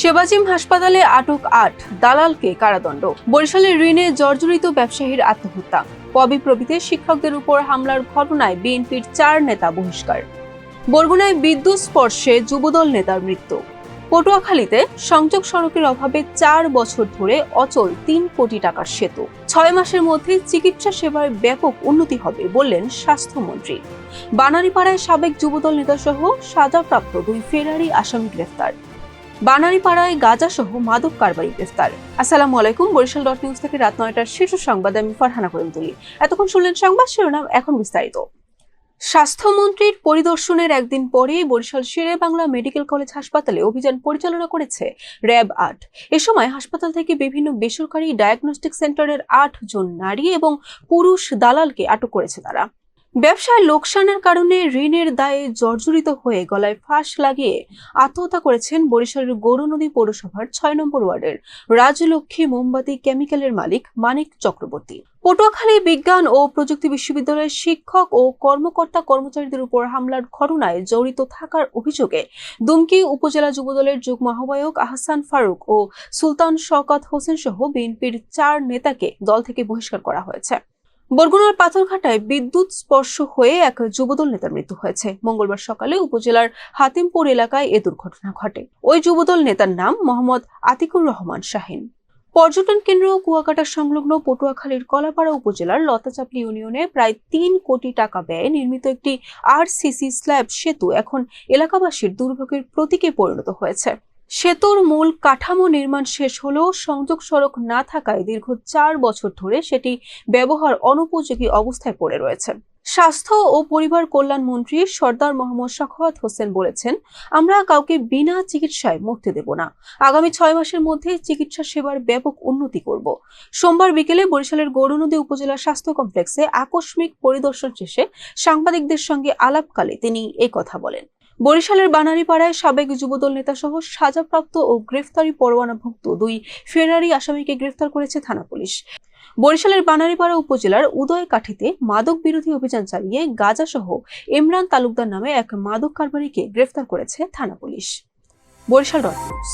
সেবাজিম হাসপাতালে আটক ৮ দালালকে কারাদণ্ড। বরিশালে ঋণে জর্জরিত ব্যবসায়ীর আত্মহত্যা। পবিপ্রবিতে শিক্ষকদের উপর হামলার ঘটনায় বিএনপির ৪ নেতা বহিষ্কার। বরগুনায় বিদ্যুৎ স্পর্শে যুবদল নেতার মৃত্যু। পটুয়াখালীতে সংযোগ সড়কের অভাবে ৪ বছর ধরে অচল ৩ কোটি টাকার সেতু। ৬ মাসের মধ্যে চিকিৎসা সেবার ব্যাপক উন্নতি হবে বললেন স্বাস্থ্যমন্ত্রী। বানারীপাড়ায় সাবেক যুবদল নেতাসহ সাজাপ্রাপ্ত ২ ফেরারি আসামি গ্রেফতার। বানারীপাড়ায় গাঁজাসহ মাদক কারবারি গ্রেফতার। আসসালামু আলাইকুম, বরিশাল.নিউজ থেকে রাত ৯টার শীর্ষ সংবাদ আমি ফারহানা করিম তুলি। এতক্ষণ শুনলেন সংবাদ শিরোনাম, এখন বিস্তারিত। স্বাস্থ্যমন্ত্রীর পরিদর্শনের একদিন পরেই বরিশাল শেরে বাংলা মেডিকেল কলেজ হাসপাতালে অভিযান পরিচালনা করেছে র‍্যাব-৮। এ সময় হাসপাতাল থেকে বিভিন্ন বেসরকারি ডায়াগনস্টিক সেন্টারের ৮ জন নারী এবং পুরুষ দালালকে আটক করেছে তারা। ব্যবসায় লোকসানের কারণে ঋণের দায়ে জর্জরিত হয়ে গলায় ফাঁস লাগিয়ে আত্মহত্যা করেছেন বরিশালের গৌরনদী পৌরসভার ৬ নম্বর ওয়ার্ডের রাজলক্ষ্মী মোমবাতি কেমিক্যালের মালিক মানিক চক্রবর্তী। পটুয়াখালী বিজ্ঞান ও প্রযুক্তি বিশ্ববিদ্যালয়ের শিক্ষক ও কর্মচারীদের উপর হামলার ঘটনায় জড়িত থাকার অভিযোগে দুমকি উপজেলা যুবদলের যুগ্ম আহ্বায়ক আহসান ফারুক ও সুলতান শওকত হোসেন সহ বিএনপির ৪ নেতাকে দল থেকে বহিষ্কার করা হয়েছে। বরগুনার পাথরঘাটায় বিদ্যুৎ স্পর্শ হয়ে এক যুবদল নেতার মৃত্যু হয়েছে। মঙ্গলবার সকালে উপজেলার হাতিমপুর এলাকায় এ দুর্ঘটনা ঘটে। ওই যুবদল নেতার নাম মোহাম্মদ আতিকুর রহমান শাহিন। পর্যটন কেন্দ্র কুয়াকাটা সংলগ্ন পটুয়াখালীর কলাপাড়া উপজেলার লতাচাপড়ি ইউনিয়নে প্রায় ৩ কোটি টাকা ব্যয়ে নির্মিত একটি আরসিসি স্ল্যাব সেতু এখন এলাকাবাসীর দুর্ভোগের প্রতীকে পরিণত হয়েছে। সেতুর মূল কাঠামো নির্মাণ শেষ হলেও সংযোগ সড়ক না থাকায় দীর্ঘ ৪ বছর ধরে সেটি ব্যবহার অনুপযোগী অবস্থায় পড়ে রয়েছে। স্বাস্থ্য ও পরিবার কল্যাণ মন্ত্রী সরদার মোহাম্মদ সাখাওয়াত হোসেন বলেছেন, আমরা কাউকে বিনা চিকিৎসায় মরতে দেব না। আগামী ৬ মাসের মধ্যে চিকিৎসা সেবার ব্যাপক উন্নতি করব। সোমবার বিকেলে বরিশালের গৌরনদী উপজেলা স্বাস্থ্য কমপ্লেক্সে আকস্মিক পরিদর্শন শেষে সাংবাদিকদের সঙ্গে আলাপকালে তিনি এই কথা বলেন। বরিশালের বানারীপাড়ায় সাবেক যুবদল নেতাসহ সাজাপ্রাপ্ত ও গ্রেফতারি পরোয়ানাভুক্ত ২ ফেরারি আসামিকে গ্রেফতার করেছে থানা পুলিশ। বরিশালের বানারীপাড়া উপজেলার উদয়কাঠিতে মাদক বিরোধী অভিযান চালিয়ে গাঁজাসহ ইমরান তালুকদার নামে এক মাদক কারবারিকে গ্রেফতার করেছে থানা পুলিশ। বরিশাল.নিউজ।